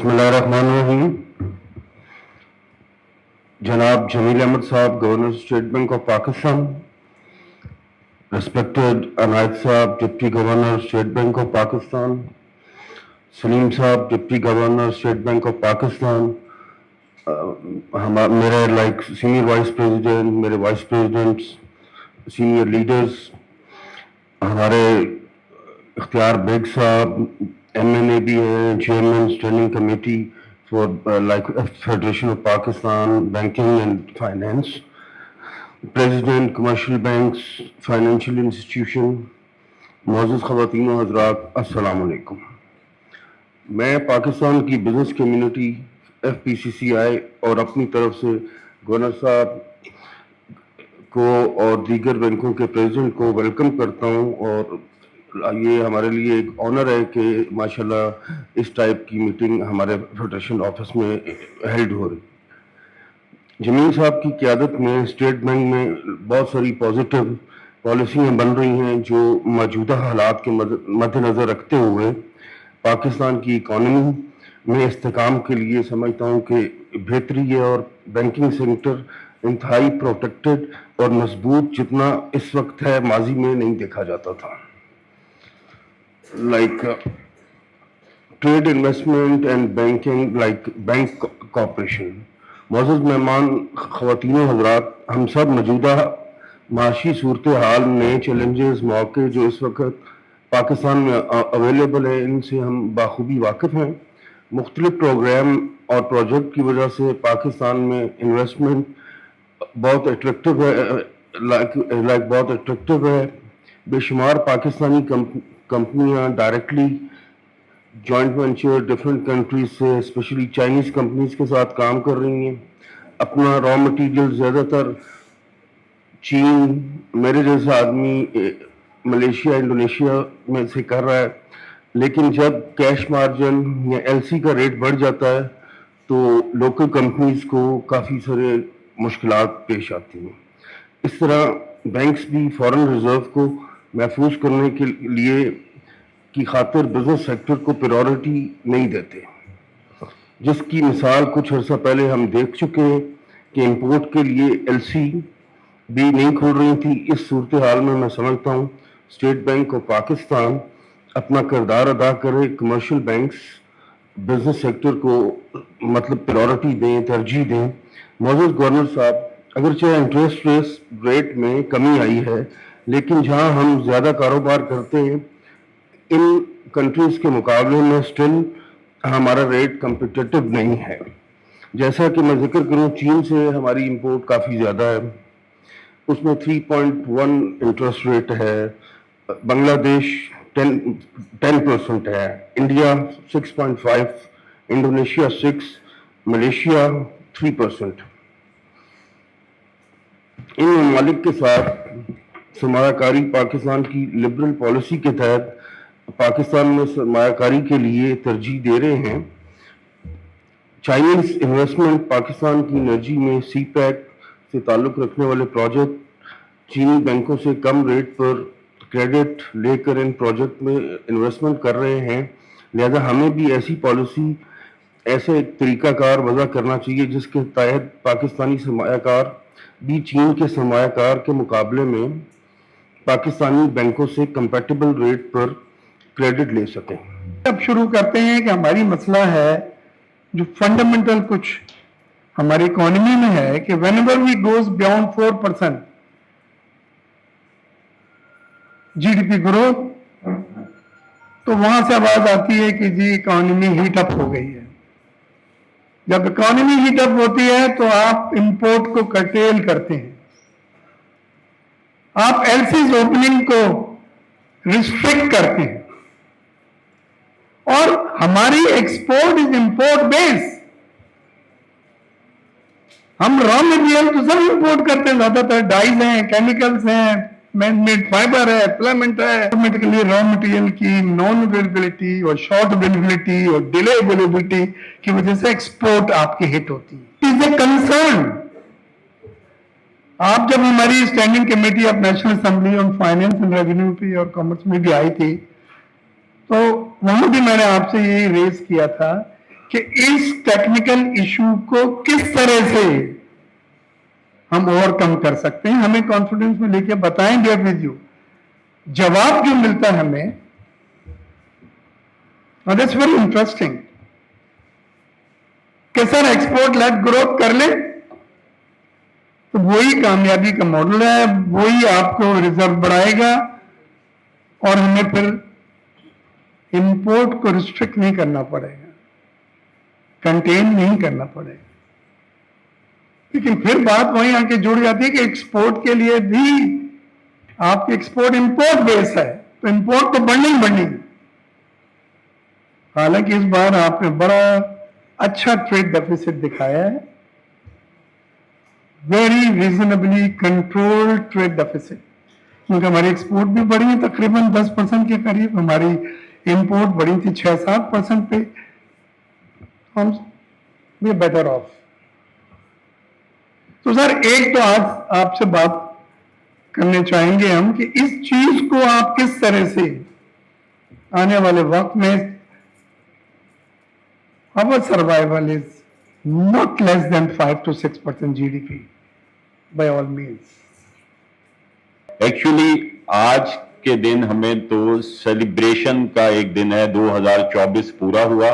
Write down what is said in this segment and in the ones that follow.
बिस्मिल्लाहिर्रहमानिर्रहीम। जनाब जमील अहमद साहब, governor state bank of Pakistan, respected Inayat साहब, deputy governor state bank of Pakistan, Salim साहब, deputy governor state bank of Pakistan, मेरे लाइक सीनियर वाइस प्रेसिडेंट, मेरे वाइस प्रेसिडेंट्स, सीनियर लीडर्स, हमारे इख्तियार बेग साहब MNA भी हैं, chairman standing committee for like federation of Pakistan banking and finance, president commercial banks, financial institution, मुअज़्ज़ज़ ख़वातीन व हज़रात, अस्सलाम वालेकुम। मैं पाकिस्तान की बिज़नेस कम्युनिटी FPCCI और अपनी तरफ से गवर्नर साहब को और दीगर बैंकों के प्रेसिडेंट को वेलकम करता हूं, और ये हमारे लिए एक ऑनर है कि माशाल्लाह इस टाइप की मीटिंग हमारे फेडरेशन ऑफिस में हेल्ड हो रही। जमील साहब की क़यादत में स्टेट बैंक में बहुत सारी पॉजिटिव पॉलिसियाँ बन रही हैं जो मौजूदा हालात के मद्देनज़र रखते हुए पाकिस्तान की इकॉनमी में इस्तेकाम के लिए समझता हूँ कि बेहतरी है, और बैंकिंग सेक्टर इंतहाई प्रोटेक्टेड और मजबूत जितना इस वक्त है माजी में नहीं देखा जाता था। Like trade, investment and banking, like bank corporation. मुअज़्ज़ज़ मेहमान, ख़वातीन व हज़रात, हम सब मौजूदा माशी सूरत हाल, नए चैलेंजेस, मौके जो इस वक्त पाकिस्तान में अवेलेबल है, इनसे हम बाखूबी वाकिफ़ हैं। मुख्तलिफ प्रोग्राम और प्रोजेक्ट की वजह से पाकिस्तान में इन्वेस्टमेंट बहुत अट्रैक्टिव है, बहुत अट्रैक्टिव है। बेशुमार पाकिस्तानी कंपनियां directly joint venture different countries से, स्पेशली चाइनीज़ कंपनीज के साथ काम कर रही हैं। अपना रॉ मटेरियल ज़्यादातर चीन, मेरे जैसा आदमी मलेशिया, इंडोनेशिया में से कर रहा है, लेकिन जब कैश मार्जिन या LC का रेट बढ़ जाता है तो लोकल कंपनीज को काफ़ी सारे मुश्किलात पेश आती हैं। इस तरह बैंक्स भी फॉरेन रिजर्व को महफूज करने के लिए की खातिर बिजनेस सेक्टर को प्रायोरिटी नहीं देते, जिसकी मिसाल कुछ अर्सा पहले हम देख चुके हैं कि इंपोर्ट के लिए LC भी नहीं खुल रही थी। इस सूरत हाल में मैं समझता हूँ स्टेट बैंक ऑफ पाकिस्तान अपना किरदार अदा करे, कमर्शियल बैंक्स बिजनेस सेक्टर को मतलब प्रायोरिटी दें, तरजीह दें। मुअज़्ज़ज़ गवर्नर साहब, अगरचे इंटरेस्ट रेट में कमी आई है, लेकिन जहां हम ज़्यादा कारोबार करते हैं इन कंट्रीज़ के मुकाबले में स्टिल हमारा रेट कम्पिटिटिव नहीं है। जैसा कि मैं जिक्र करूं, चीन से हमारी इंपोर्ट काफ़ी ज़्यादा है, उसमें 3.1 इंटरेस्ट रेट है, बांग्लादेश 10% है, इंडिया 6.5, इंडोनेशिया 6, मलेशिया 3%। इन ममालिक के साथ सरमायाकारी पाकिस्तान की लिबरल पॉलिसी के तहत पाकिस्तान में सरमायाकारी के लिए तरजीह दे रहे हैं। चाइनीज़ इन्वेस्टमेंट पाकिस्तान की एनर्जी में CPEC से ताल्लुक़ रखने वाले प्रोजेक्ट चीनी बैंकों से कम रेट पर क्रेडिट लेकर इन प्रोजेक्ट में इन्वेस्टमेंट कर रहे हैं। लिहाजा हमें भी ऐसी पॉलिसी, ऐसे एक तरीकाकार वज़ा करना चाहिए जिसके तहत पाकिस्तानी सरमायाकार भी चीन के सरमायाकार के मुकाबले में पाकिस्तानी बैंकों से कंपैटिबल रेट पर क्रेडिट ले सकें। अब शुरू करते हैं कि हमारी मसला है जो फंडामेंटल कुछ हमारी इकोनॉमी में है कि whenever we goes beyond 4% GDP growth, तो वहां से आवाज आती है कि जी इकोनॉमी हीट अप हो गई है। जब इकोनॉमी हीट अप होती है तो आप इंपोर्ट को कर्टेल करते हैं, आप LC's ओपनिंग को रिस्ट्रिक्ट करते हैं, और हमारी एक्सपोर्ट इज इंपोर्ट बेस। हम रॉ मटेरियल तो सब इंपोर्ट करते हैं, ज्यादातर डाइज हैं, केमिकल्स हैं, मैन मेड फाइबर है, फिलामेंट है। ऑटोमेटिकली रॉ मटेरियल की नॉन अवेलेबिलिटी और शॉर्ट अवेलेबिलिटी और डिले अवेलेबिलिटी की वजह से एक्सपोर्ट आपकी हिट होती है। Is a concern. आप जब हमारी standing committee of national assembly on finance and revenue पे और कॉमर्स में भी आई थी, तो वहां भी मैंने आपसे यही रेज किया था کہ اس ٹیکنیکل ایشو کو کس طرح سے ہم اوور کم کر سکتے ہیں. ہمیں کانفیڈنس میں لے کے بتائیں گے ود یو. جواب جو ملتا ہے ہمیں دیٹس ویری انٹرسٹنگ کہ سر ایکسپورٹ لیڈ گروتھ کر لیں تو وہی کامیابی کا ماڈل ہے, وہی آپ کو ریزرو بڑھائے گا اور ہمیں پھر امپورٹ کو ریسٹرکٹ نہیں کرنا پڑے گا, کنٹین نہیں کرنا پڑے گا. لیکن پھر بات وہیں آ کے جڑ جاتی ہے کہ ایکسپورٹ کے لیے بھی آپ کی ایکسپورٹ امپورٹ بیس ہے, تو امپورٹ تو بڑھنی ہی بڑھنی. حالانکہ اس بار آپ نے بڑا اچھا ٹریڈ ڈیفیسٹ دکھایا ہے, very reasonably control trade deficit, کیونکہ ہماری ایکسپورٹ بھی بڑھی ہے تقریباً 10% کے قریب, ہماری امپورٹ بڑھی تھی 6-7% پہ, ہم وی بیٹر آف. تو سر ایک تو آج آپ سے بات کرنے چاہیں گے ہم کہ اس چیز کو آپ کس طرح سے آنے والے وقت میں our survival is not less than 5 to 6% GDP by all means. Actually آج کے دن ہمیں تو سیلیبریشن کا ایک دن ہے, 2024 پورا ہوا,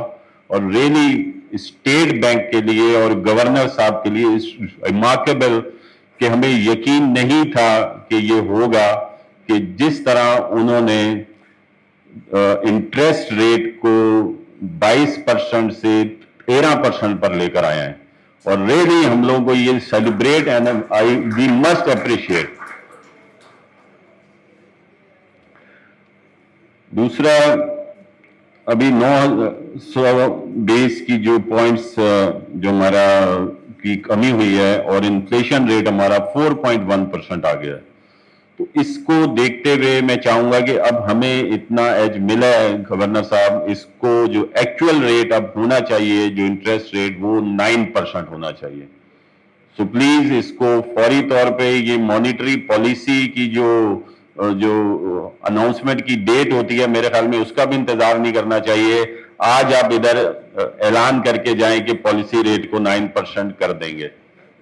اور ریلی اسٹیٹ بینک کے لیے اور گورنر صاحب کے لیے ریمارکیبل کہ ہمیں یقین نہیں تھا کہ یہ ہوگا, کہ جس طرح انہوں نے انٹرسٹ ریٹ کو 22% سے 13% پر لے کر آئے ہیں, اور ریلی ہم لوگوں کو یہ celebrate and we must appreciate. دوسرا, ابھی 900 بیس کی جو پوائنٹس جو ہمارا کی کمی ہوئی ہے, اور انفلیشن ریٹ ہمارا 4.1% آ گیا ہے. تو اس کو دیکھتے ہوئے میں چاہوں گا کہ اب ہمیں اتنا ایج ملا ہے گورنر صاحب, اس کو جو ایکچوئل ریٹ اب ہونا چاہیے, جو انٹرسٹ ریٹ, وہ 9% ہونا چاہیے. سو پلیز اس کو فوری طور پہ, یہ مانیٹری پالیسی کی جو اناؤنسمنٹ کی ڈیٹ ہوتی ہے, میرے خیال میں اس کا بھی انتظار نہیں کرنا چاہیے. آج آپ ادھر اعلان کر کے جائیں کہ پالیسی ریٹ کو 9% کر دیں گے,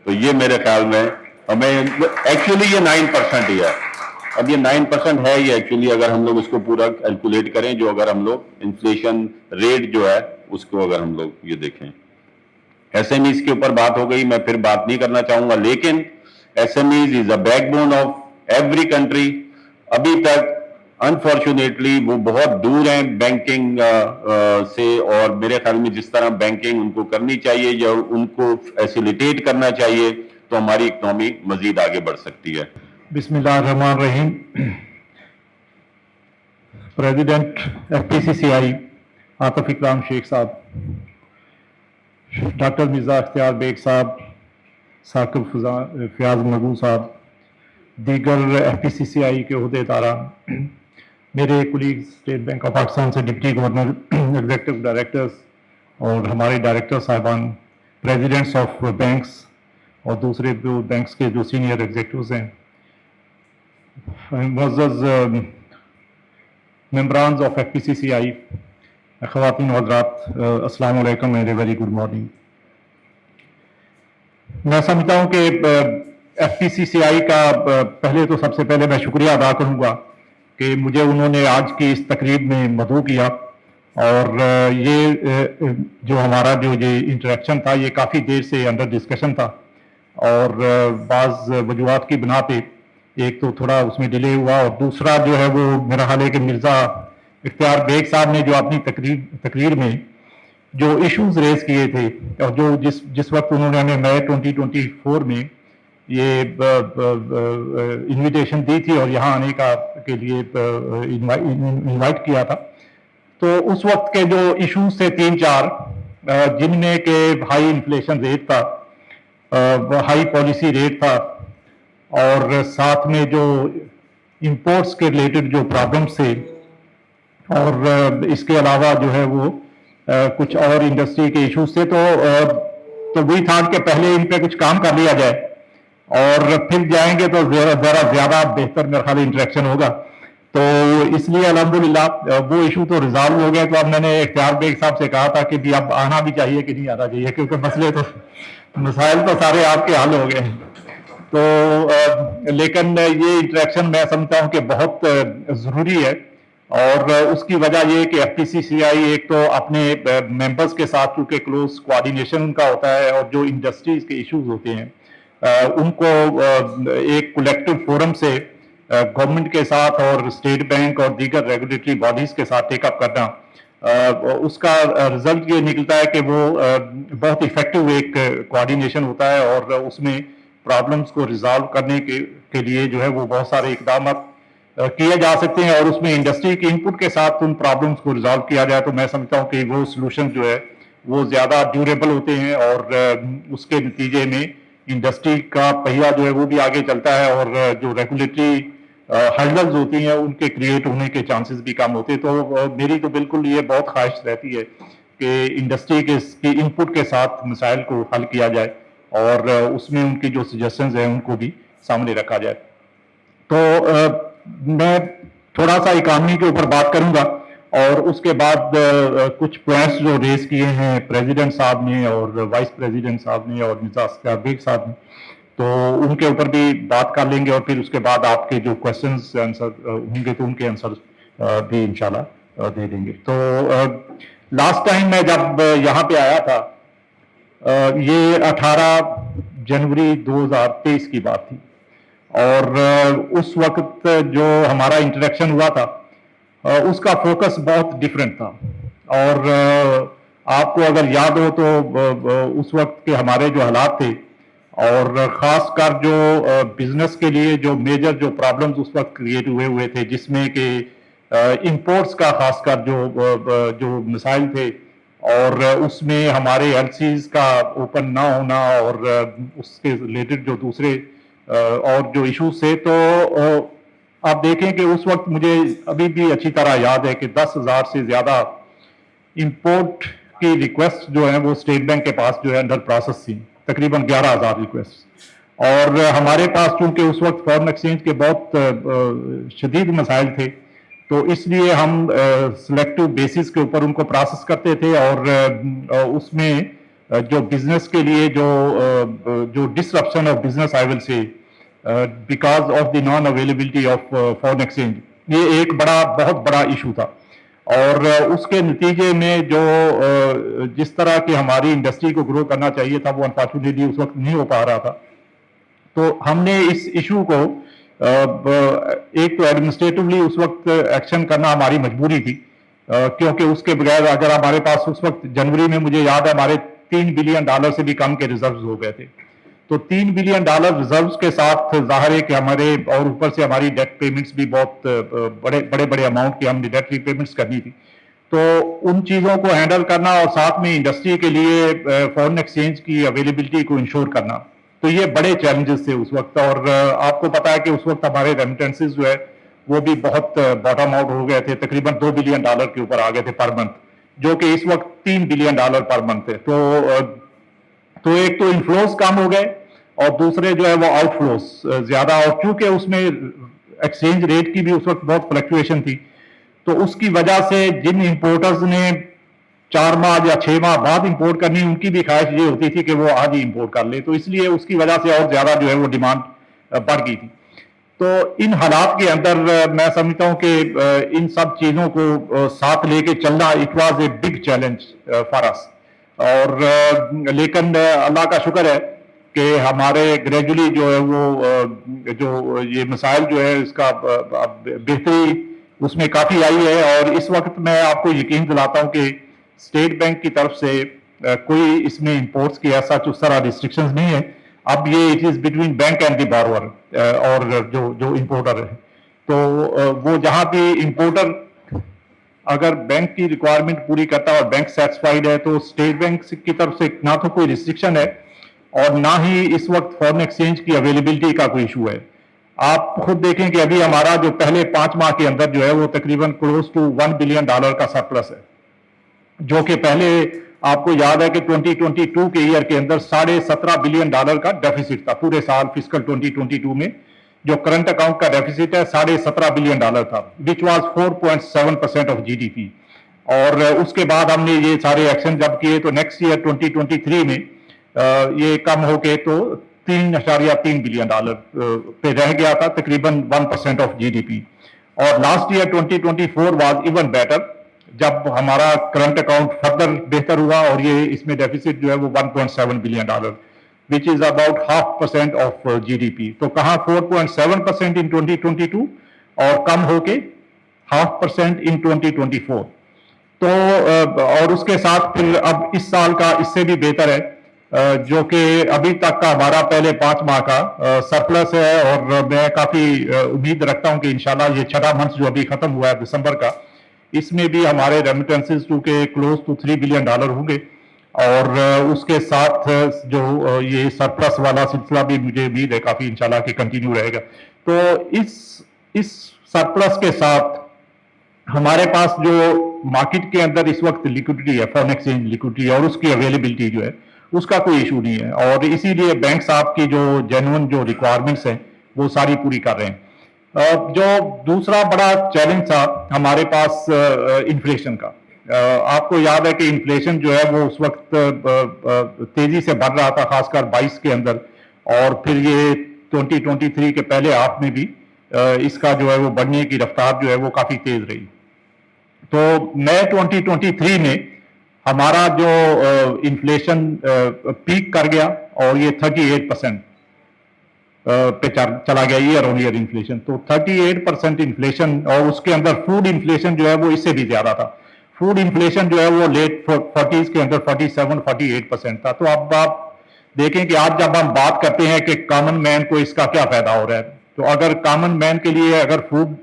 تو یہ میرے خیال میں ہمیں ایکچولی یہ 9% ہی ہے. اب یہ 9% ہے, یہ ایکچولی اگر ہم لوگ اس کو پورا کیلکولیٹ کریں, جو اگر ہم لوگ انفلیشن ریٹ جو ہے اس کو اگر ہم لوگ یہ دیکھیں. ایس ایم ایز کے اوپر بات ہو گئی, میں پھر بات نہیں کرنا چاہوں گا, لیکن S M Es is a backbone of every country. ابھی تک انفارچونیٹلی وہ بہت دور ہیں بینکنگ سے, اور میرے خیال میں جس طرح بینکنگ ان کو کرنی چاہیے یا ان کو فیسیلیٹیٹ کرنا چاہیے, تو ہماری اکنامی مزید آگے بڑھ سکتی ہے. بسم اللہ الرحمن الرحیم. پریزیڈنٹ ایف پی سی سی آئی عاطف اکرام شیخ صاحب, ڈاکٹر مرزا اختیار بیگ صاحب, ثاقب فیاض مغو صاحب, دیگر ایف پی سی سی آئی کے عہدے داران, میرے colleagues state bank of Pakistan سے ڈپٹی گورنر, ایگزیکٹو ڈائریکٹرز اور ہمارے ڈائریکٹر صاحبان, پریزیڈنٹس آف بینکس اور دوسرے جو بینکس کے جو سینئر ایگزیکٹوز ہیں, معزز ممبرانز آف ایف پی سی سی آئی, خواتین و حضرات, السلام علیکم اینڈ ویری گڈ مارننگ. میں سمجھتا ہوں کہ ایف پی سی سی آئی کا پہلے تو سب سے پہلے میں شکریہ ادا کروں گا کہ مجھے انہوں نے آج کی اس تقریب میں مدعو کیا, اور یہ جو ہمارا جو یہ انٹریکشن تھا یہ کافی دیر سے انڈر ڈسکشن تھا, اور بعض وجوہات کی بنا پہ ایک تو تھوڑا اس میں ڈیلے ہوا, اور دوسرا جو ہے وہ میرا حال ہے کہ مرزا اختیار بیگ صاحب نے جو اپنی تقریر میں جو ایشوز ریز کیے تھے, اور جو جس وقت انہوں نے ہمیں مئی 2024 میں یہ انویٹیشن دی تھی اور یہاں آنے کے لیے انوائٹ کیا تھا, تو اس وقت کے جو ایشوز تھے 3-4, جن میں کہ ہائی انفلیشن ریٹ تھا, ہائی پالیسی ریٹ تھا, اور ساتھ میں جو امپورٹس کے ریلیٹڈ جو پرابلمس تھے, اور اس کے علاوہ جو ہے وہ کچھ اور انڈسٹری کے ایشوز تھے. تو وہی تھا کہ پہلے ان پہ کچھ کام کر لیا جائے اور پھر جائیں گے تو ذرا زیادہ بہتر میرا خیال انٹریکشن ہوگا. تو اس لیے الحمدللہ وہ ایشو تو ریزالو ہو گیا. تو اب میں نے اختیار بیگ صاحب سے کہا تھا کہ بھی اب آنا بھی چاہیے کہ نہیں آنا چاہیے, کیونکہ مسائل تو سارے آپ کے حل ہو گئے ہیں. تو لیکن یہ انٹریکشن میں سمجھتا ہوں کہ بہت ضروری ہے, اور اس کی وجہ یہ کہ ایف پی سی سی آئی ایک تو اپنے ممبرز کے ساتھ چونکہ کلوز کوآرڈینیشن ان کا ہوتا ہے, اور جو انڈسٹریز کے ایشوز ہوتے ہیں ان کو ایک کولیکٹو فورم سے گورنمنٹ کے ساتھ اور اسٹیٹ بینک اور دیگر ریگولیٹری باڈیز کے ساتھ ٹیک اپ کرنا, اس کا رزلٹ یہ نکلتا ہے کہ وہ بہت افیکٹو ایک کوآرڈینیشن ہوتا ہے, اور اس میں پرابلمس کو ریزالو کرنے کے لیے جو ہے وہ بہت سارے اقدامات کیے جا سکتے ہیں, اور اس میں انڈسٹری کی انپٹ کے ساتھ ان پرابلمس کو ریزالو کیا جائے تو میں سمجھتا ہوں کہ وہ سلوشن جو ہے وہ زیادہ ڈیوریبل ہوتے ہیں, اور اس کے نتیجے میں انڈسٹری کا پہیہ جو ہے وہ بھی آگے چلتا ہے, اور جو ریگولیٹری ہرڈلز ہوتی ہیں ان کے کریٹ ہونے کے چانسز بھی کم ہوتے ہیں. تو میری تو بالکل یہ بہت خواہش رہتی ہے کہ انڈسٹری کی انپٹ کے ساتھ مسائل کو حل کیا جائے, اور اس میں ان کی جو سجیشنز ہیں ان کو بھی سامنے رکھا جائے. تو میں تھوڑا سا اکانومی کے اوپر بات کروں گا, اور اس کے بعد کچھ پوائنٹس جو ریز کیے ہیں پریزیڈنٹ صاحب نے اور وائس پریزیڈنٹ صاحب نے اور مرزا اختیار بیگ صاحب نے, تو ان کے اوپر بھی بات کر لیں گے, اور پھر اس کے بعد آپ کے جو کوشچنز آنسر ہوں گے تو ان کے آنسر بھی انشاءاللہ دے دیں گے. تو لاسٹ ٹائم میں جب یہاں پہ آیا تھا یہ 18 جنوری 2023 کی بات تھی, اور اس وقت جو ہمارا انٹریکشن ہوا تھا اس کا فوکس بہت ڈیفرنٹ تھا. اور آپ کو اگر یاد ہو تو اس وقت کے ہمارے جو حالات تھے, اور خاص کر جو بزنس کے لیے جو میجر جو پرابلمز اس وقت کریٹ ہوئے تھے, جس میں کہ امپورٹس کا خاص کر جو مسائل تھے, اور اس میں ہمارے ایل سیز کا اوپن نہ ہونا, اور اس کے ریلیٹڈ جو دوسرے اور جو ایشوز تھے. تو آپ دیکھیں کہ اس وقت مجھے ابھی بھی اچھی طرح یاد ہے کہ 10,000 سے زیادہ امپورٹ کی ریکویسٹ جو ہیں وہ اسٹیٹ بینک کے پاس جو ہے انڈر پروسیس تھی, تقریباً 11,000 ریکویسٹ. اور ہمارے پاس چونکہ اس وقت فارن ایکسچینج کے بہت شدید مسائل تھے, تو اس لیے ہم سلیکٹو بیسس کے اوپر ان کو پروسیس کرتے تھے, اور اس میں جو بزنس کے لیے جو ڈسرپشن آف بزنس آئی ول سے because of the non availability of foreign exchange, یہ ایک بہت بڑا ایشو تھا. اور اس کے نتیجے میں جو جس طرح کی ہماری انڈسٹری کو گرو کرنا چاہیے تھا وہ انفارچونیٹلی اس وقت نہیں ہو پا رہا تھا. تو ہم نے اس ایشو کو ایک تو ایڈمنسٹریٹولی اس وقت ایکشن کرنا ہماری مجبوری تھی, کیونکہ اس کے بغیر اگر ہمارے پاس اس وقت جنوری میں مجھے یاد ہے ہمارے $3 بلین سے بھی کم کے ریزروز ہو گئے تھے. تو $3 بلین ریزروز کے ساتھ ظاہر ہے کہ ہمارے اور اوپر سے ہماری ڈیٹ پیمنٹس بھی بہت بڑے اماؤنٹ کی ہم نے ڈیٹ ری پیمنٹس کرنی تھی. تو ان چیزوں کو ہینڈل کرنا اور ساتھ میں انڈسٹری کے لیے فارن ایکسچینج کی اویلیبلٹی کو انشور کرنا, تو یہ بڑے چیلنجز تھے اس وقت. اور آپ کو پتا ہے کہ اس وقت ہمارے ریمیٹنسز جو ہے وہ بھی بہت باٹم آؤٹ ہو گئے تھے, تقریباً $2 بلین کے اوپر آ گئے تھے پر منتھ, جو کہ اس وقت $3 بلین پر منتھ ہے. تو ایک تو انفلوز کم ہو گئے, اور دوسرے جو ہے وہ آؤٹ فلوز زیادہ, اور چونکہ اس میں ایکسچینج ریٹ کی بھی اس وقت بہت فلکچویشن تھی, تو اس کی وجہ سے جن امپورٹرز نے 4 ماہ یا 6 ماہ بعد امپورٹ کرنی, ان کی بھی خواہش یہ ہوتی تھی کہ وہ آج ہی امپورٹ کر لے, تو اس لیے اس کی وجہ سے اور زیادہ جو ہے وہ ڈیمانڈ بڑھ گئی تھی. تو ان حالات کے اندر میں سمجھتا ہوں کہ ان سب چیزوں کو ساتھ لے کے چلنا it was a big challenge for us. اور لیکن اللہ کا شکر ہے کہ ہمارے گریجولی جو ہے وہ جو یہ مسائل جو ہے اس کا بہتری اس میں کافی آئی ہے. اور اس وقت میں آپ کو یقین دلاتا ہوں کہ اسٹیٹ بینک کی طرف سے کوئی اس میں امپورٹس کی ایسا اس طرح ریسٹرکشنز نہیں ہے. اب یہ it is between bank and the بارور, اور جو امپورٹر ہے, تو وہ جہاں بھی امپورٹر اگر بینک کی ریکوائرمنٹ پوری کرتا ہے اور بینک سیٹسفائیڈ ہے, تو اسٹیٹ بینک کی طرف سے نہ تو کوئی ریسٹرکشن ہے اور نہ ہی اس وقت فارن ایکسچینج کی اویلیبلٹی کا کوئی ایشو ہے. آپ خود دیکھیں کہ ابھی ہمارا جو پہلے 5 ماہ کے اندر جو ہے وہ تقریباً کلوز ٹو $1 بلین کا سرپلس ہے, جو کہ پہلے آپ کو یاد ہے کہ 2022 کے ایئر کے اندر $17.5 بلین کا ڈیفیسٹ تھا پورے سال فسکل 2022 میں. जो करंट अकाउंट का डेफिसिट है $17.5 बिलियन था, विच वाज 4.7% ऑफ जीडीपी। और उसके बाद हमने ये सारे एक्शन जब किए तो नेक्स्ट ईयर 2023 में ये कम होके तो $3.3 बिलियन पे रह गया था, तकरीबन 1% ऑफ जीडीपी। और last year 2024 was even better, जब हमारा करंट अकाउंट फर्दर बेहतर हुआ और ये इसमें डेफिसिट जो है वो $1.7 billion, which is about 0.5% of GDP. तो कहाँ 4.7% इन 2022 और कम होके 0.5% इन 2024। तो और उसके साथ फिर अब इस साल का इससे भी बेहतर है, जो कि अभी तक का हमारा पहले 5 माह का सरप्लस है। और मैं काफी उम्मीद रखता हूं कि इंशाल्लाह ये 6वां मंथ जो अभी खत्म हुआ है दिसंबर का, इसमें भी हमारे रेमिटेंसेस के क्लोज टू $3 बिलियन होंगे। और उसके साथ जो ये सरप्लस वाला सिलसिला भी मुझे उम्मीद है काफी इंशाल्लाह कि कंटिन्यू रहेगा। तो इस सरप्लस के साथ हमारे पास जो मार्केट के अंदर इस वक्त लिक्विडिटी है, फॉरेन एक्सचेंज लिक्विडिटी, और उसकी अवेलेबिलिटी जो है उसका कोई इशू नहीं है। और इसीलिए बैंक साहब की जो जेन्युइन जो रिक्वायरमेंट्स हैं वो सारी पूरी कर रहे हैं। जो दूसरा बड़ा चैलेंज था हमारे पास इन्फ्लेशन का, आपको याद है कि इन्फ्लेशन जो है वो उस वक्त तेजी से बढ़ रहा था, खासकर 22 के अंदर, और फिर ये 2023 के पहले हाफ में भी इसका जो है वो बढ़ने की रफ्तार जो है वो काफी तेज रही। तो मई 2023 में हमारा जो इन्फ्लेशन पीक कर गया और ये 38% पे चला गया ईयर ऑन ईयर इन्फ्लेशन। तो 38% इन्फ्लेशन, और उसके अंदर फूड इन्फ्लेशन जो है वो इससे भी ज्यादा था। फूड इन्फ्लेशन जो है वो लेट 40s के अंदर 47-48% था। तो अब आप देखें कि आज जब हम बात करते हैं कि कॉमन मैन को इसका क्या फायदा हो रहा है, तो अगर कॉमन मैन के लिए अगर फूड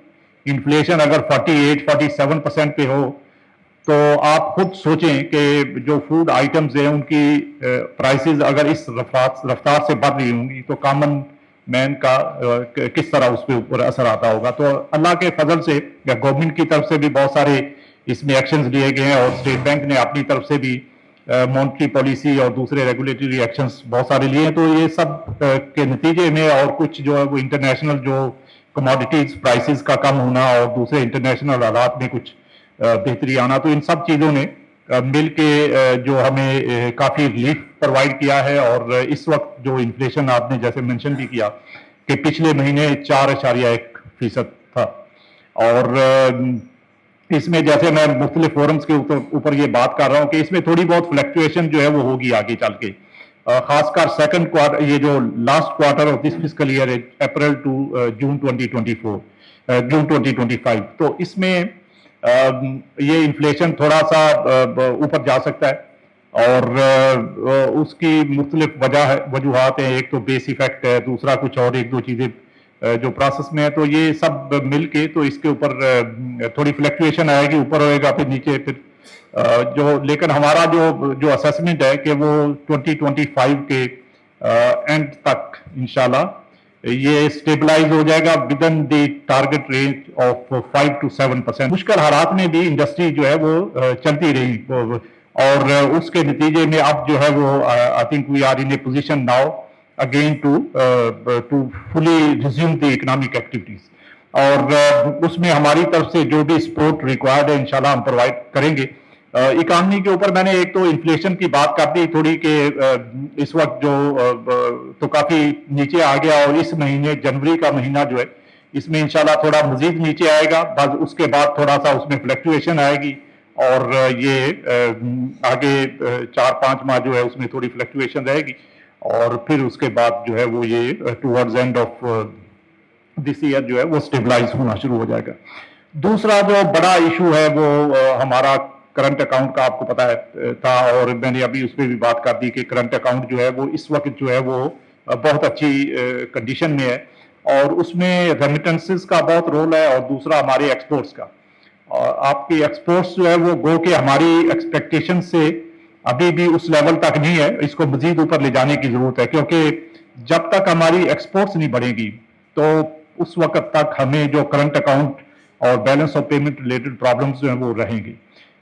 इन्फ्लेशन अगर 48-47% पे हो, तो आप खुद सोचें कि जो फूड आइटम्स हैं उनकी प्राइसेस अगर इस रफ्तार से बढ़ रही होंगी तो कॉमन मैन का किस तरह उस पर ऊपर असर आता होगा। तो अल्लाह के फजल से या गवर्नमेंट की तरफ से भी बहुत सारे इसमें एक्शंस लिए गए हैं, और स्टेट बैंक ने अपनी तरफ से भी मॉनेटरी पॉलिसी और दूसरे रेगुलेटरी एक्शंस बहुत सारे लिए हैं। तो ये सब के नतीजे में, और कुछ जो है वो इंटरनेशनल जो कमोडिटीज प्राइसेस का कम होना और दूसरे इंटरनेशनल हालात में कुछ बेहतरी आना, तो इन सब चीज़ों ने मिल के जो हमें काफ़ी रिलीफ प्रोवाइड किया है। और इस वक्त जो इन्फ्लेशन आपने जैसे मेंशन भी किया कि पिछले महीने 4.1% था, और इसमें जैसे मैं मुख्तलिफ फोरम्स के ऊपर ये बात कर रहा हूँ कि इसमें थोड़ी बहुत फ्लक्चुएशन जो है वो होगी आगे चल के, खासकर सेकंड क्वार्टर, ये जो last quarter of this fiscal year, April to June 2025, तो इसमें ये इन्फ्लेशन थोड़ा सा ऊपर जा सकता है। और उसकी मुख्तलिफ वजूहात हैं, एक तो बेस इफेक्ट है, दूसरा कुछ और एक दो चीज़ें जो प्रोसेस में है। तो ये सब मिल के तो इसके ऊपर थोड़ी फ्लक्चुएशन आएगी, ऊपर होएगा फिर नीचे, फिर जो, लेकिन हमारा जो असेसमेंट है कि वो 2025 के एंड तक इंशाल्लाह ये स्टेबलाइज हो जाएगा with in the target range of 5 to 7%। मुश्किल हालात में भी इंडस्ट्री जो है वो चलती रही, और उसके नतीजे में अब जो है वो I think we are in a position now again to fully resume the economic activities. और उसमें हमारी तरफ से जो भी सपोर्ट रिक्वायर्ड है इंशाल्लाह हम प्रोवाइड करेंगे। इकॉनमी के ऊपर मैंने एक तो इन्फ्लेशन की बात कर दी थोड़ी कि इस वक्त जो तो काफी नीचे आ गया, और इस महीने जनवरी का महीना जो है इसमें इंशाल्लाह थोड़ा मजीद नीचे आएगा, बस उसके बाद थोड़ा सा उसमें फ्लक्चुएशन आएगी, और ये आगे 4-5 माह जो है उसमें थोड़ी फ्लक्चुएशन रहेगी, और फिर उसके बाद जो है वो ये towards end of this year जो है वो स्टेबलाइज होना शुरू हो जाएगा। दूसरा जो बड़ा इशू है वो हमारा करंट अकाउंट का, आपको पता है था, और मैंने अभी उस पर भी बात कर दी कि करंट अकाउंट जो है वो इस वक्त जो है वो बहुत अच्छी कंडीशन में है, और उसमें रेमिटेंसेस का बहुत रोल है, और दूसरा हमारे एक्सपोर्ट्स का। और आपकी एक्सपोर्ट्स जो है वो गो के हमारी एक्सपेक्टेशन से अभी भी उस लेवल तक नहीं है, इसको मजीद ऊपर ले जाने की जरूरत है, क्योंकि जब तक हमारी एक्सपोर्ट्स नहीं बढ़ेगी तो उस वक्त तक हमें जो करंट अकाउंट और balance of payment related problems जो है वो रहेंगी।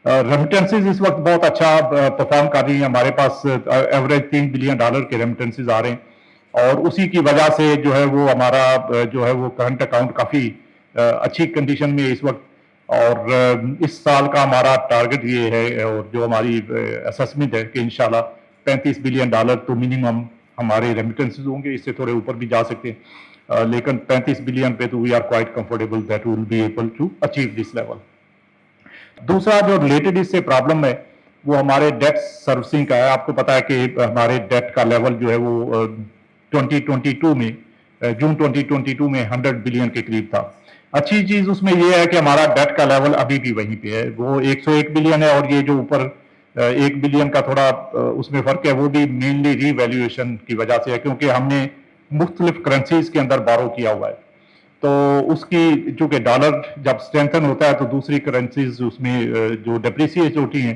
रेमिटेंसेज इस वक्त बहुत अच्छा परफॉर्म कर रही है, हमारे पास एवरेज $3 बिलियन के रेमिटेंसेज आ रहे हैं, اور اسی کی وجہ سے جو ہے وہ ہمارا جو ہے وہ کرنٹ اکاؤنٹ کافی اچھی کنڈیشن میں اس وقت. اور اس سال کا ہمارا ٹارگٹ یہ ہے اور جو ہماری اسسمنٹ ہے کہ انشاءاللہ $35 بلین تو منیمم ہمارے ریمیٹنسز ہوں گے. اس سے تھوڑے اوپر بھی جا سکتے ہیں لیکن 35 بلین پہ تو we are quite comfortable that will be able to achieve this level. دوسرا جو ریلیٹڈ اس سے پرابلم ہے وہ ہمارے ڈیٹ سروسنگ کا ہے. آپ کو پتا ہے کہ ہمارے ڈیٹ کا لیول جو ہے وہ 2022 میں جون 2022 میں 100 بلین کے قریب تھا. اچھی چیز اس میں یہ ہے کہ ہمارا ڈیٹ کا لیول ابھی بھی وہیں پہ ہے, وہ 101 بلین ہے. اور یہ جو اوپر 1 بلین کا تھوڑا اس میں فرق ہے وہ بھی مینلی ری ویلیویشن کی وجہ سے ہے, کیونکہ ہم نے مختلف کرنسیز کے اندر بارو کیا ہوا ہے. تو اس کی چونکہ ڈالر جب اسٹرینتھن ہوتا ہے تو دوسری کرنسیز اس میں جو ڈپریسیٹ ہوتی ہیں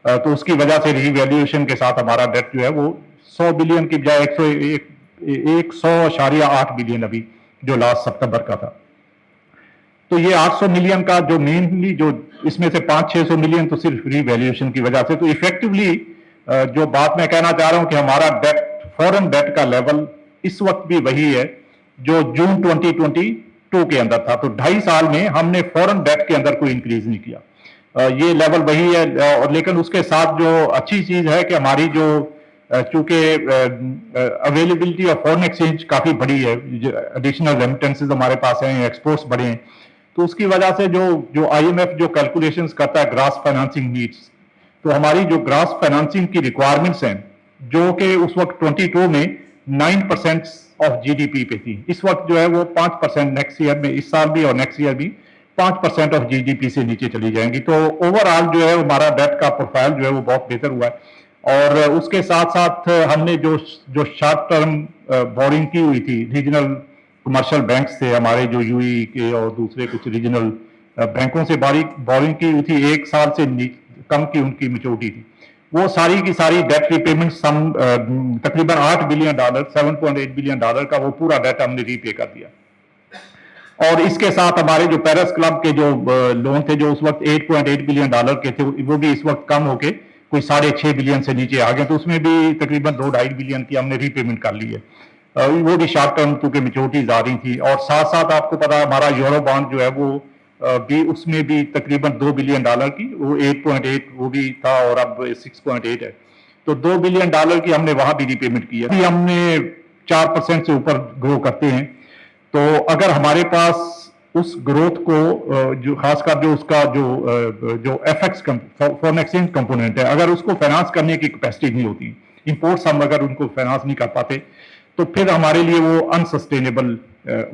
تو اس کی وجہ سے ری ویلیویشن کے ساتھ ہمارا ڈیٹ جو ہے وہ 100 بلین کی بجائے 100.8 بلین ابھی جو لاسٹ سپتمبر کا تھا. تو یہ 800 ملین کا جو مینلی جو اس میں سے 500-600 ملین تو صرف ری ویلیویشن کی وجہ سے. تو ایفیکٹولی جو بات میں کہنا چاہ رہا ہوں کہ ہمارا ڈیٹ فورن ڈیٹ کا لیول اس وقت بھی وہی ہے جو جون 2022 کے اندر تھا. تو 2.5 سال میں ہم نے فورن ڈیٹ کے اندر کوئی انکریز نہیں کیا, یہ لیول وہی ہے. اور لیکن اس کے ساتھ جو اچھی چیز ہے کہ ہماری جو چونکہ اویلیبلٹی آف فورن ایکسچینج کافی بڑی ہے, ایڈیشنل ریمیٹنسز ہمارے پاس ہیں, ایکسپورٹس بڑے ہیں, تو اس کی وجہ سے جو آئی ایم ایف جو کیلکولیشنز کرتا ہے گراس فائنانسنگ نیڈس, تو ہماری جو گراس فائنانسنگ کی ریکوائرمنٹس ہیں جو کہ اس وقت 22 میں 9% آف جی ڈی پی پہ تھی, اس وقت جو ہے وہ 5% نیکسٹ ایئر میں, اس سال بھی اور نیکسٹ ایئر بھی 5% آف جی ڈی پی سے نیچے چلی جائیں گی. تو اوور آل جو ہے ہمارا ڈیٹ کا پروفائل جو ہے وہ بہت بہتر ہوا ہے. اور اس کے ساتھ ساتھ ہم نے جو شارٹ ٹرم بورنگ کی ہوئی تھی ریجنل کمرشل بینک سے, ہمارے جو یو ای کے اور دوسرے کچھ ریجنل بینکوں سے بورنگ کی ہوئی تھی, 1 سال سے کم کی ان کی میچورٹی تھی, وہ ساری کی ساری ڈیٹ ری پیمنٹ سم تقریباً $8 بلین $7.8 بلین کا وہ پورا ڈیٹ ہم نے ری پے کر دیا. اور اس کے ساتھ ہمارے جو پیرس کلب کے جو لون تھے جو اس وقت $8.8 بلین کے تھے وہ بھی اس وقت کم ہو کے کوئی 6.5 بلین سے نیچے آ گئے, تو اس میں بھی تقریباً 2.5 بلین کی ہم نے ری پیمنٹ کر لی ہے. وہ بھی شارٹ ٹرم کیونکہ میچورٹیز آ رہی تھی. اور ساتھ ساتھ آپ کو پتا ہمارا یورو بانڈ جو ہے وہ بھی اس میں بھی تقریباً $2 بلین کی, وہ 8.8 وہ بھی تھا اور اب 6.8 ہے, تو $2 بلین کی ہم نے وہاں بھی ری پیمنٹ کی ہے. ابھی ہم نے 4% سے اوپر گرو کرتے ہیں, تو اگر ہمارے پاس اس گروتھ کو جو خاص کر جو اس کا جو F X foreign exchange component ہے اگر اس کو فائنانس کرنے کی کیپیسٹی نہیں ہوتی, امپورٹس ہم اگر ان کو فائنانس نہیں کر پاتے تو پھر ہمارے لیے وہ انسسٹینیبل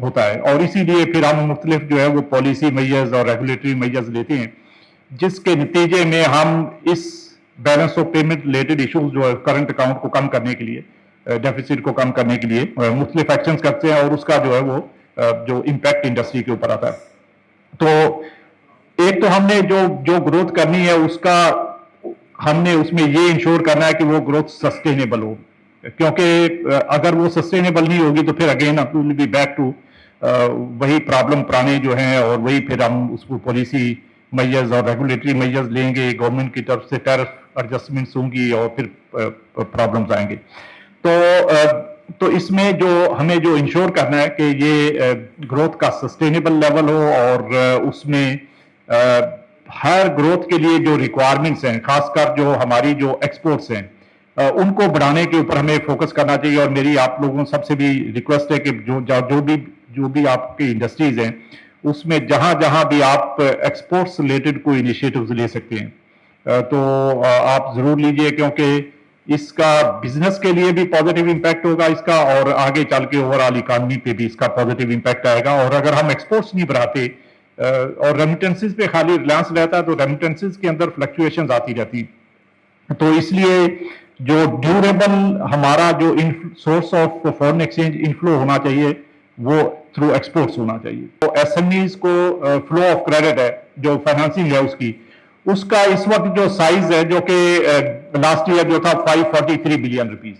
ہوتا ہے. اور اسی لیے پھر ہم مختلف جو ہے وہ پالیسی میجرز اور ریگولیٹری میجرز لیتے ہیں, جس کے نتیجے میں ہم اس balance of payment related issues جو ہے کرنٹ اکاؤنٹ کو کم کرنے کے لیے, ڈیفیسٹ کو کم کرنے کے لیے مختلف ایکشنز کرتے ہیں, اور اس کا جو ہے وہ جو امپیکٹ انڈسٹری کے اوپر آتا ہے. تو ایک تو ہم نے جو گروتھ کرنی ہے اس کا ہم نے اس میں یہ انشور کرنا ہے کہ وہ گروتھ سسٹینیبل ہو, کیونکہ اگر وہ سسٹینیبل نہیں ہوگی تو پھر again will be back to وہی پرابلم پرانے جو ہیں, اور وہی پھر ہم اس کو پالیسی میجرز اور ریگولیٹری میجرز لیں گے, گورنمنٹ کی طرف سے ٹیرف ایڈجسٹمنٹس ہوں گی اور پھر پرابلمز آئیں گے. تو اس میں جو ہمیں جو انشور کرنا ہے کہ یہ گروتھ کا سسٹینیبل لیول ہو, اور اس میں ہر گروتھ کے لیے جو ریکوائرمنٹس ہیں خاص کر جو ہماری جو ایکسپورٹس ہیں ان کو بڑھانے کے اوپر ہمیں فوکس کرنا چاہیے. اور میری آپ لوگوں سب سے بھی ریکویسٹ ہے کہ جو بھی آپ کی انڈسٹریز ہیں اس میں جہاں جہاں بھی آپ ایکسپورٹس ریلیٹڈ کوئی انیشیٹوز لے سکتے ہیں تو آپ ضرور لیجئے, کیونکہ اس کا بزنس کے لیے بھی پازیٹیو امپیکٹ ہوگا اس کا, اور آگے چل کے اوور آل اکانومی پہ بھی اس کا پازیٹیو امپیکٹ آئے گا. اور اگر ہم ایکسپورٹس نہیں بڑھاتے اور ریمیٹنسز پہ خالی ریلائنس رہتا ہے تو ریمیٹنسز کے اندر فلکچویشنز آتی رہتی, تو اس لیے جو ڈیوریبل ہمارا جو source of foreign exchange inflow ہونا چاہیے وہ تھرو ایکسپورٹس ہونا چاہیے. تو ایس ایم ایز کو فلو آف کریڈٹ ہے جو فائنانسنگ ہے اس کا اس وقت جو سائز ہے جو کہ لاسٹ ایئر جو تھا 543 بلین روپیز,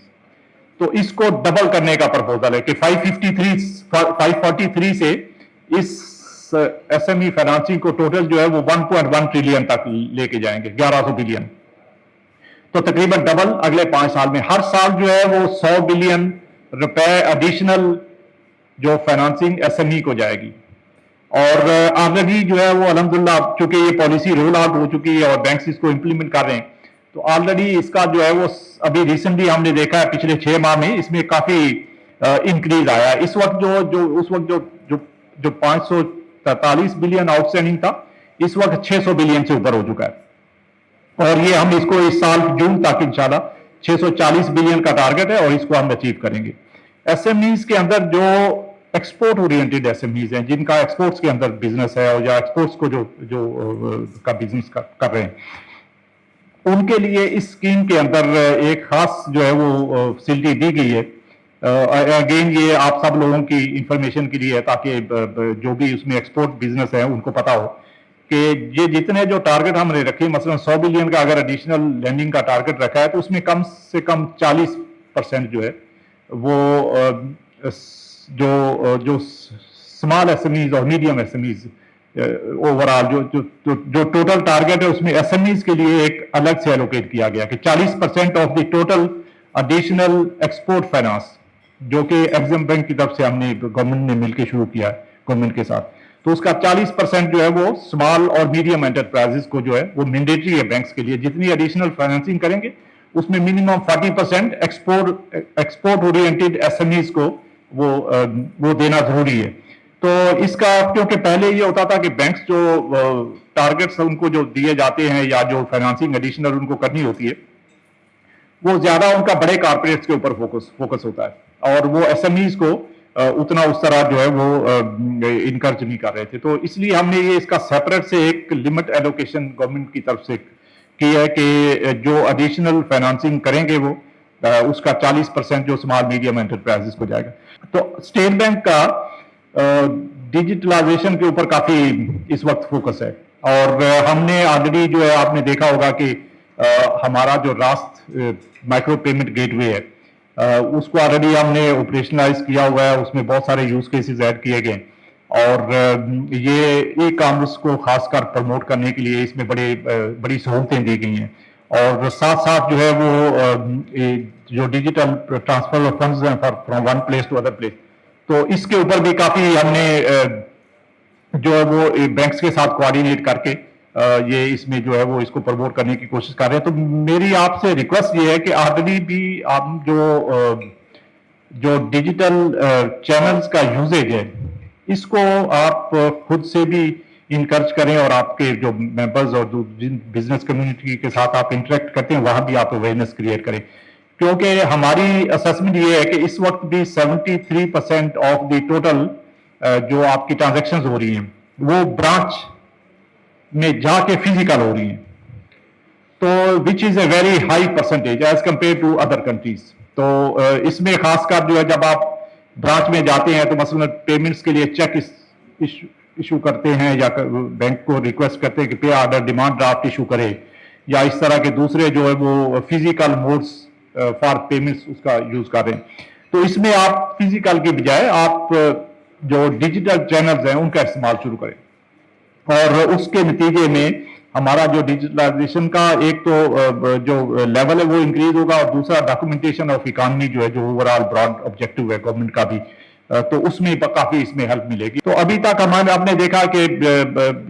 تو اس کو ڈبل کرنے کا پرپوزل ہے کہ 543 سے اس ایس ایم ای فائنانسنگ کو ٹوٹل جو ہے وہ 1.1 ٹریلین تک لے کے جائیں گے, 1100 بلین. تو تقریباً ڈبل اگلے 5 سال میں, ہر سال جو ہے وہ 100 بلین रुपए एडिशनल जो फाइनेंसिंग एसएमई को जाएगी। और ऑलरेडी जो है वो अल्हम्दुलिल्लाह चूंकि ये पॉलिसी रोल आउट हो चुकी है और बैंक्स इसको इम्प्लीमेंट कर रहे हैं, तो ऑलरेडी इसका जो है वो अभी रिसेंटली हमने देखा है पिछले 6 माह में इसमें काफी इंक्रीज आया है। इस वक्त उस वक्त जो 543 बिलियन आउटस्टैंडिंग था, इस वक्त 600 बिलियन से ऊपर हो चुका है। और ये हम इसको इस साल जून तक इंशाल्लाह 640 बिलियन का टारगेट है और इसको हम अचीव करेंगे। एसएमईज के अंदर जो एक्सपोर्ट ओरिएंटेड एसएमईज हैं, जिनका एक्सपोर्ट्स के अंदर बिजनेस है और या एक्सपोर्ट्स को जो का बिजनेस कर रहे हैं, उनके लिए इस स्कीम के अंदर एक खास जो है वो फैसिलिटी दी गई है। अगेन ये आप सब लोगों की इंफॉर्मेशन के लिए है, ताकि जो भी उसमें एक्सपोर्ट बिजनेस है उनको पता हो कि ये जितने जो टारगेट हमने रखे, मसलन 100 बिलियन का अगर एडिशनल लैंडिंग का टारगेट रखा है, तो उसमें कम से कम 40% जो है वो जो स्मॉल एसएमईज और मीडियम एसएमईज ओवरऑल जो टोटल टारगेट है उसमें एसएमईज के लिए एक अलग से एलोकेट किया गया कि 40% of the total additional export finance, जो कि एग्जिम बैंक की तरफ से हमने गवर्नमेंट ने मिलकर शुरू किया है गवर्नमेंट के साथ, तो उसका 40% जो है वो स्मॉल और मीडियम एंटरप्राइजेस को जो है वो मैंडेटरी है बैंक्स के लिए। जितनी एडिशनल फाइनेंसिंग करेंगे उसमें मिनिमम 40% एक्सपोर्ट ओरिएंटेड एसएमईज को वो देना जरूरी है। तो इसका, क्योंकि पहले ये होता था कि बैंक्स जो टारगेट्स उनको जो दिए जाते हैं या जो फाइनेंसिंग एडिशनल उनको करनी होती है, वो ज्यादा उनका बड़े कारपोरेट्स के ऊपर फोकस होता है और वो एसएमईज को उतना उस तरह जो है वो इनकरेज नहीं कर रहे थे। तो इसलिए हमने ये इसका सेपरेट से एक लिमिट एलोकेशन गवर्नमेंट की तरफ से की है कि जो एडिशनल फाइनेंसिंग करेंगे वो उसका 40% जो स्मॉल मीडियम एंटरप्राइजेस को जाएगा। तो स्टेट बैंक का डिजिटलाइजेशन के ऊपर काफी इस वक्त फोकस है और हमने ऑलरेडी जो है आपने देखा होगा कि हमारा जो रास्त माइक्रो पेमेंट गेटवे है उसको ऑलरेडी हमने ऑपरेशनलाइज किया हुआ है। उसमें बहुत सारे यूज केसेस ऐड किए गए और ये ई कॉमर्स को खासकर प्रमोट करने के लिए इसमें बड़ी सहूलतें दी गई हैं और साथ साथ जो है वो जो डिजिटल ट्रांसफर ऑफ फंड्स हैं from one place to other place, तो इसके ऊपर भी काफी हमने जो है वो बैंक्स के साथ कोऑर्डिनेट करके ये इसमें जो है वो इसको प्रमोट करने की कोशिश कर रहे हैं। तो मेरी आपसे रिक्वेस्ट ये है कि ऑलरेडी भी आप जो डिजिटल चैनल्स का यूजेज है इसको आप खुद से भी इनकरेज करें और आपके जो मेंबर्स और जिन बिजनेस कम्युनिटी के साथ आप इंटरेक्ट करते हैं वहां भी आप अवेयरनेस क्रिएट करें, क्योंकि हमारी असेसमेंट ये है कि इस वक्त भी 73% ऑफ द टोटल जो आपकी ट्रांजैक्शंस हो रही हैं वो ब्रांच में जाके फिजिकल हो रही हैं, तो which is a very high percentage as compare to other countries. तो इसमें खासकर जो है जब आप ब्रांच में जाते हैं तो मसलन पेमेंट्स के लिए चेक इशू करते हैं या बैंक को रिक्वेस्ट करते हैं कि पे ऑर्डर डिमांड ड्राफ्ट इशू करे या इस तरह के दूसरे जो है वो फिजिकल मोड्स फॉर पेमेंट्स उसका यूज कर रहे हैं। तो इसमें आप फिजिकल की बजाय आप जो डिजिटल चैनल्स हैं उनका इस्तेमाल शुरू करें और उसके नतीजे में हमारा जो डिजिटलाइजेशन का एक तो जो लेवल है वो इंक्रीज होगा और दूसरा डॉक्यूमेंटेशन ऑफ इकोनॉमी जो है जो ओवरऑल ब्रॉड ऑब्जेक्टिव है गवर्नमेंट का भी, तो उसमें काफी इसमें हेल्प मिलेगी। तो अभी तक आपने देखा कि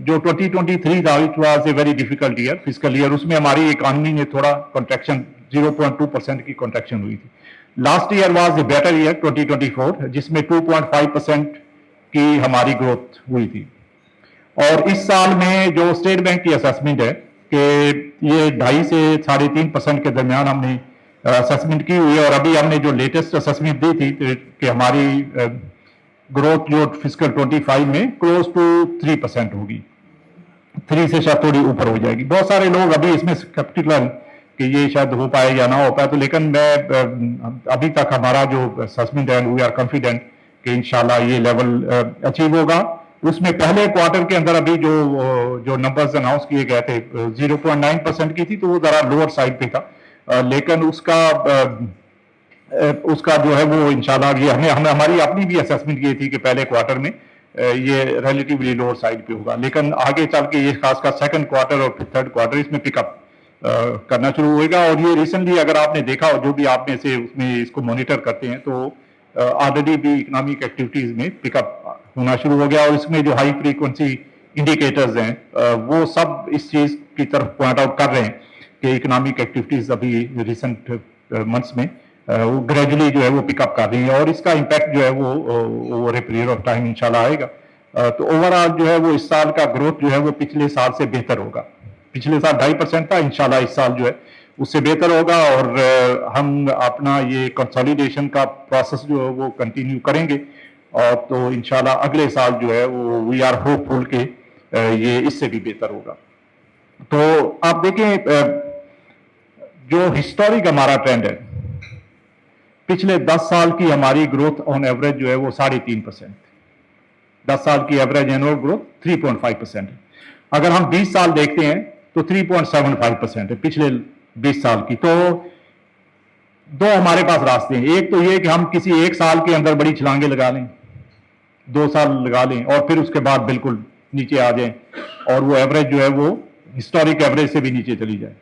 जो 2023 था it was a very difficult year, fiscal year, उसमें हमारी इकोनॉमी में थोड़ा कॉन्ट्रैक्शन 0.2% की कॉन्ट्रैक्शन हुई थी। Last year was a better year 2024 जिसमें 2.5% की हमारी ग्रोथ हुई थी। और इस साल में जो स्टेट बैंक की असेसमेंट है कि ये 2.5 से 3.5% के दरमियान हमने असेसमेंट की हुई है और अभी हमने जो लेटेस्ट असेसमेंट दी थी कि हमारी ग्रोथ जो फिस्कल 25 में क्लोज टू 3% होगी, 3 से शायद थोड़ी ऊपर हो जाएगी। बहुत सारे लोग अभी इसमें स्केप्टिकल कि ये शायद हो पाए या ना हो पाए, तो लेकिन मैं अभी तक हमारा जो असेसमेंट है वी आर कॉन्फिडेंट कि इंशाल्लाह ये लेवल अचीव होगा। उसमें पहले क्वार्टर के अंदर अभी जो नंबर्स अनाउंस किए गए थे 0.9% की थी, तो वो जरा लोअर साइड पे था, लेकिन उसका जो है वो इंशाल्लाह ये हमें हमारी अपनी भी असेसमेंट ये थी कि पहले क्वार्टर में ये रिलेटिवली लोअर साइड पे होगा, लेकिन आगे चल के ये खासकर सेकंड क्वार्टर और थर्ड क्वार्टर इसमें पिकअप करना शुरू होगा। और ये रिसेंटली अगर आपने देखा जो भी आप में से उसमें इसको मॉनिटर करते हैं तो ऑलरेडी भी इकोनॉमिक एक्टिविटीज में पिकअप होना शुरू हो गया, और इसमें जो हाई फ्रीक्वेंसी इंडिकेटर्स हैं वो सब इस चीज की तरफ पॉइंट आउट कर रहे हैं कि इकोनॉमिक एक्टिविटीज अभी रिसेंट मंथ्स में वो ग्रेजुअली जो है वो पिकअप कर रही है, और इसका इम्पैक्ट जो है वो over a period of time इंशाल्लाह आएगा। तो ओवरऑल जो है वो इस साल का ग्रोथ जो है वो पिछले साल से बेहतर होगा। पिछले साल 2.5% था, इंशाल्लाह इस साल जो है उससे बेहतर होगा, और हम अपना ये कंसोलिडेशन का प्रोसेस जो है वो कंटिन्यू करेंगे, और तो इंशाल्लाह अगले साल जो है वो वी आर होपफुल के ये इससे भी बेहतर होगा। तो आप देखें जो हिस्टोरिक हमारा ट्रेंड है, पिछले 10 साल की हमारी ग्रोथ ऑन एवरेज जो है वो 3.5%, 10 साल की एवरेज एनुअल ग्रोथ 3.5% है। अगर हम 20 साल देखते हैं तो 3.75% है पिछले 20 साल की। तो दो हमारे पास रास्ते हैं, एक तो ये कि हम किसी एक साल के अंदर बड़ी छलांगे लगा लें, 2 साल लगा लें, और फिर उसके बाद बिल्कुल नीचे आ जाएं और वो एवरेज जो है वो हिस्टोरिक एवरेज से भी नीचे चली जाए।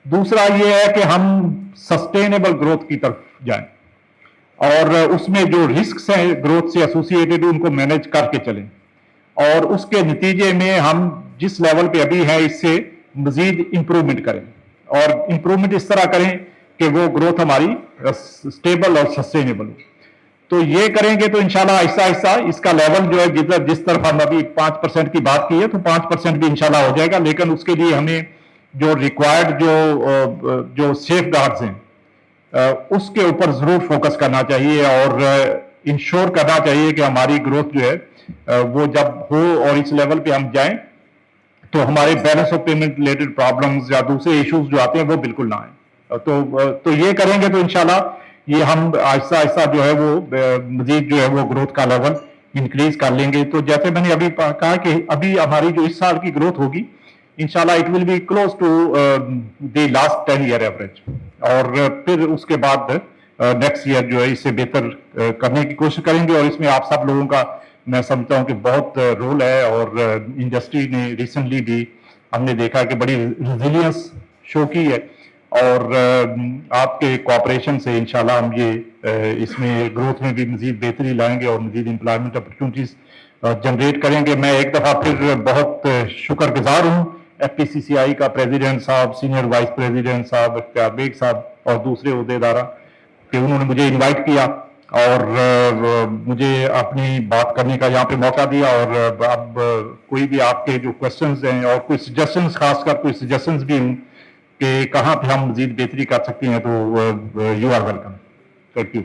दूसरा ये है कि हम सस्टेनेबल ग्रोथ की तरफ जाएं, और उसमें जो रिस्क हैं ग्रोथ से एसोसिएटेड उनको मैनेज करके चलें, और उसके नतीजे में हम जिस लेवल पे अभी है इससे मजीद इंप्रूवमेंट करें, और इंप्रूवमेंट इस तरह करें कि वो ग्रोथ हमारी स्टेबल और सस्टेनेबल हो। तो ये करेंगे तो इंशाल्लाह आहिस्ता आहिस्ता इसका लेवल जो है जिस तरफ हम अभी 5% की बात की है तो 5% भी इंशाल्लाह हो जाएगा, लेकिन उसके लिए हमें जो रिक्वायर्ड जो सेफ गार्ड्स हैं उसके ऊपर जरूर फोकस करना चाहिए, और इंश्योर करना चाहिए कि हमारी ग्रोथ जो है वो जब हो और इस लेवल पे हम जाएं तो हमारे balance of payment related problems या दूसरे इश्यूज जो आते हैं वो बिल्कुल ना आए। तो ये करेंगे तो इंशाल्लाह ये हम आहिस्ता आहिस्ता जो है वो मजीद जो है वो ग्रोथ का लेवल इंक्रीज कर लेंगे। तो जैसे मैंने अभी कहा कि अभी हमारी जो इस साल की ग्रोथ होगी इंशाल्लाह it will be close to the last 10 year average, और फिर उसके बाद नेक्स्ट ईयर जो है इससे बेहतर करने की कोशिश करेंगे। और इसमें आप सब लोगों का मैं समझता हूं कि बहुत रोल है, और इंडस्ट्री ने रिसेंटली भी हमने देखा कि बड़ी रेजिलियंस शो की है, और आपके कोऑपरेशन से इंशाल्लाह हम ये इसमें ग्रोथ में भी मजीद बेहतरी लाएंगे और मजीद एम्प्लॉयमेंट अपॉर्चुनिटीज जनरेट करेंगे। मैं एक दफ़ा फिर बहुत शुक्रगुजार हूँ FPCCI का प्रेसिडेंट साहब, सीनियर वाइस प्रेसिडेंट साहब, इख्तियार बेग साहब और दूसरे अहदेदारा कि उन्होंने मुझे इनवाइट किया और मुझे अपनी बात करने का यहाँ पे मौका दिया। और अब कोई भी आपके जो क्वेश्चंस हैं और कोई सजेशंस, खासकर कोई सजेशंस भी हों कि कहाँ पे हम मजीद बेहतरी कर सकते हैं तो you are welcome. Thank you.